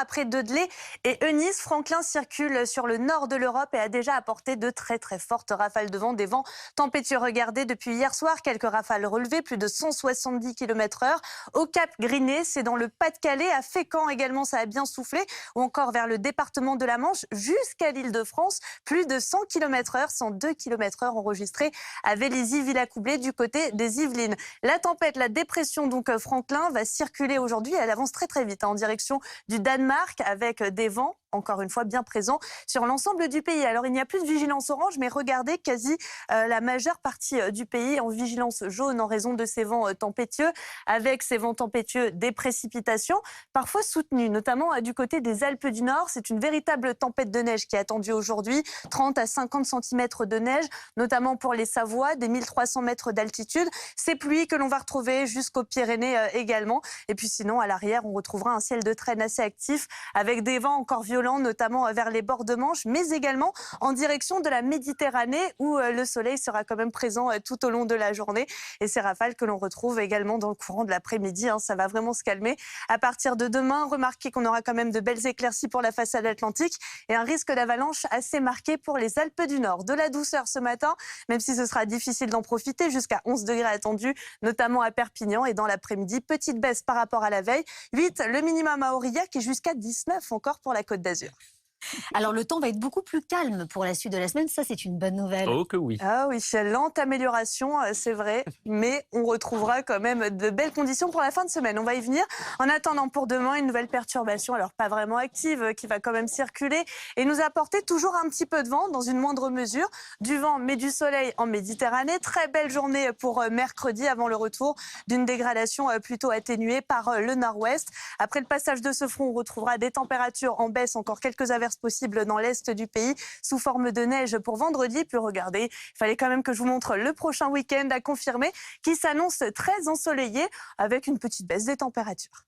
Après Dudley et Eunice, Franklin circule sur le nord de l'Europe et a déjà apporté de très fortes rafales de vent, des vents tempétueux. Regardez, depuis hier soir, quelques rafales relevées, plus de 170 km/h. Au Cap Griné, c'est dans le Pas-de-Calais, à Fécamp également, ça a bien soufflé, ou encore vers le département de la Manche jusqu'à l'Île-de-France, plus de 100 km/h, 102 km/h enregistrés à Vélizy-Villacoublay du côté des Yvelines. La tempête, la dépression donc Franklin, va circuler aujourd'hui. Elle avance très vite en direction du Danemark avec des vents, encore une fois, bien présents sur l'ensemble du pays. Alors, il n'y a plus de vigilance orange, mais regardez, quasi la majeure partie du pays en vigilance jaune en raison de ces vents tempétueux. Avec ces vents tempétueux, des précipitations, parfois soutenues, notamment du côté des Alpes du Nord. C'est une véritable tempête de neige qui est attendue aujourd'hui. 30 à 50 cm de neige, notamment pour les Savoies, des 1300 mètres d'altitude. Ces pluies que l'on va retrouver jusqu'aux Pyrénées également. Et puis sinon, à l'arrière, on retrouvera un ciel de traîne assez actif avec des vents encore violents, notamment vers les bords de Manche, mais également en direction de la Méditerranée où le soleil sera quand même présent tout au long de la journée. Et ces rafales que l'on retrouve également dans le courant de l'après-midi, ça va vraiment se calmer. À partir de demain, remarquez qu'on aura quand même de belles éclaircies pour la façade atlantique et un risque d'avalanche assez marqué pour les Alpes du Nord. De la douceur ce matin, même si ce sera difficile d'en profiter, jusqu'à 11 degrés attendus, notamment à Perpignan. Et dans l'après-midi, petite baisse par rapport à la veille. 8 le minimum à Aurillac et jusqu'à 19 encore pour la Côte d'Azur. Alors, le temps va être beaucoup plus calme pour la suite de la semaine. Ça, c'est une bonne nouvelle. Oh que oui. Ah oui, lente amélioration, c'est vrai, mais on retrouvera quand même de belles conditions pour la fin de semaine. On va y venir. En attendant pour demain, une nouvelle perturbation, alors pas vraiment active, qui va quand même circuler et nous apporter toujours un petit peu de vent dans une moindre mesure. Du vent, mais du soleil en Méditerranée. Très belle journée pour mercredi avant le retour d'une dégradation plutôt atténuée par le nord-ouest. Après le passage de ce front, on retrouvera des températures en baisse, encore quelques averses possibles dans l'est du pays sous forme de neige pour vendredi. Puis regardez, il fallait quand même que je vous montre le prochain week-end à confirmer qui s'annonce très ensoleillé avec une petite baisse des températures.